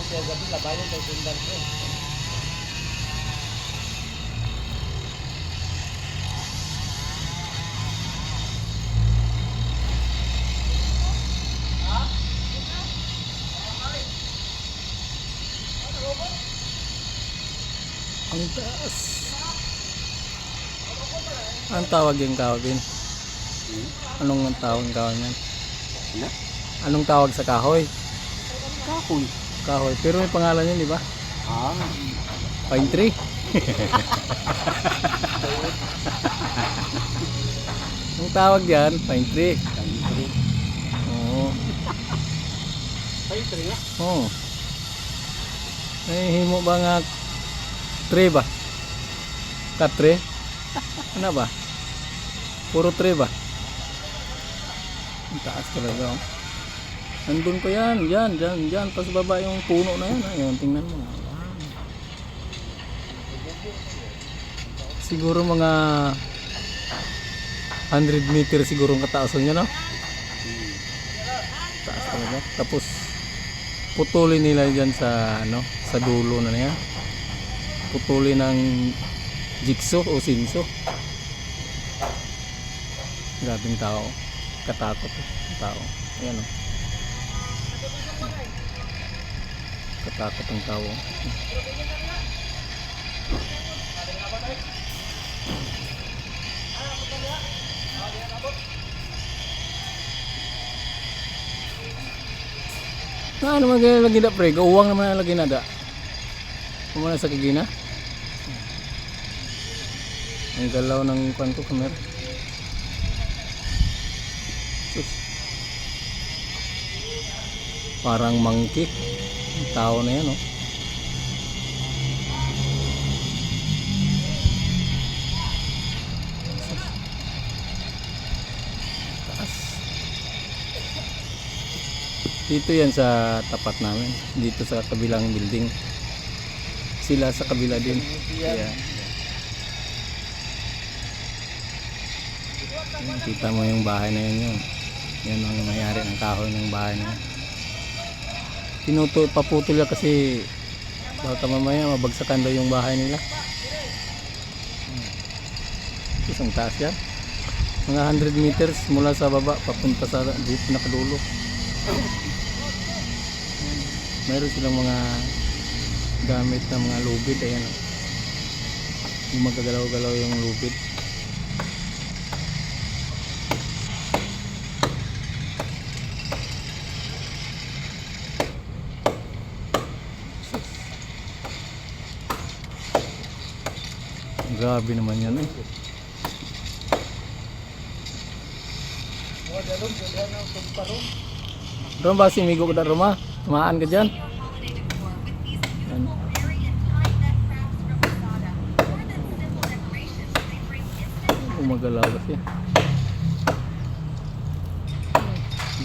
siya gabi, labayan tayo sundan ko. Ang taas. Ang tawag yung kahoy? Anong tawag ng kahoy yan? Ano? Anong tawag sa kahoy? Kahoy. Kahoy. Pero may pangalan yun, di ba? Ah. Pine tree. Ang tawag yan, pine tree. Oo. Pine tree nga? Oo. May himo ba nga tree ba? Katre? Ano ba? Puro tree ba? Ang taas talaga. Oh. Nandun pa yan. Yan. Pas baba yung puno na yan. Ayun, tingnan mo. Wow. Siguro mga 100 meter siguro ang kataasan niya, no? Taas talaga. Tapos putulin nila dyan sa ano, sa dulo na yan. Putulin ng jigsaw o sinso. Grabing tao. Katakot ang tao. Ayan o. Katakot ang tao. Na ano lagi na pre? Gawang naman lagi na da. Kumana sa kagina. Ang galaw ng kwanto camera. Sus. Parang monkey. Ang tao na yan, oh. Taas. Dito yan sa tapat namin. Dito sa kabilang building. Sila sa kabila din. Yeah. Kita mo yung bahay na yun. Yan ang mayari ng kahoy ng bahay na yun. Paputol niya kasi baka mamaya mabagsakan daw yung bahay nila. Isang taas yan. Mga 100 meters mula sa baba papunta sa dito nakadulo. Meron silang mga gamit na mga lubid. Ayan, yung magagalaw-galaw yung lubid. Grabe naman yan, eh. Ron ba si Migo ko na Roma? Tumaan ka dyan? Yan. Umagalaw kasi.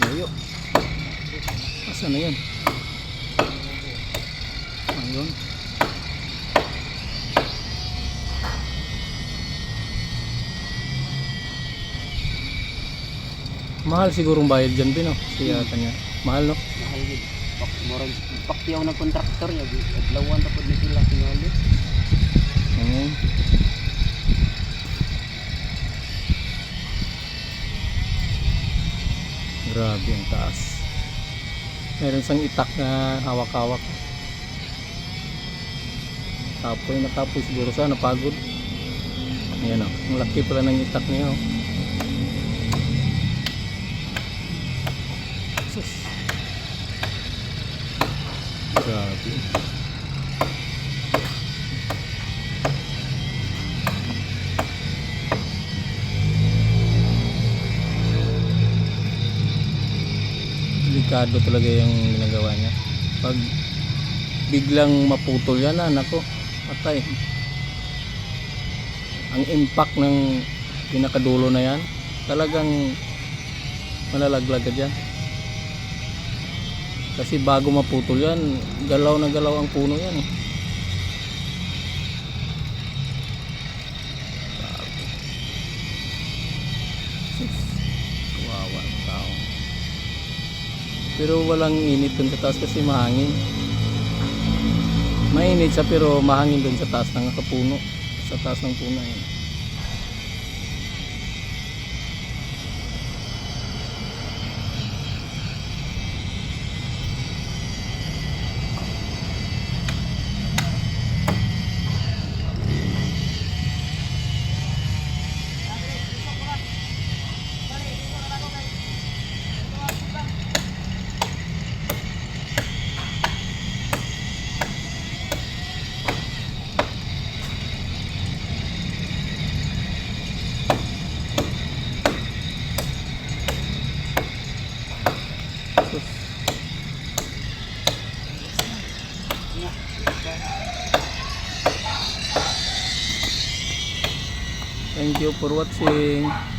Layo. Asa na yan? Ayun. Mahal sigurong bayad dyan din, no? Siya kanya. Mahal, no? Mahal yun. Murag pakyaw ng kontraktor yun. Adlawan tapos na sila singali. Grabe ang taas. Meron sang itak na hawak-hawak. Natapoy siguro sa napagod. Ayan, o. Ang laki pala ng itak niya, o. Grabe. Delikado talaga yung ginagawa niya. Pag biglang maputol yan, nako, patay. Ang impact ng pinakadulo na yan, talagang malalaglag ka dyan. Kasi bago maputol yan, galaw na galaw ang puno yan, eh. Kawawa ang tao. Pero walang init dun sa taas kasi mahangin. Mainit siya pero mahangin doon sa taas ng kapuno. Sa taas ng puno yun. Thank you for watching.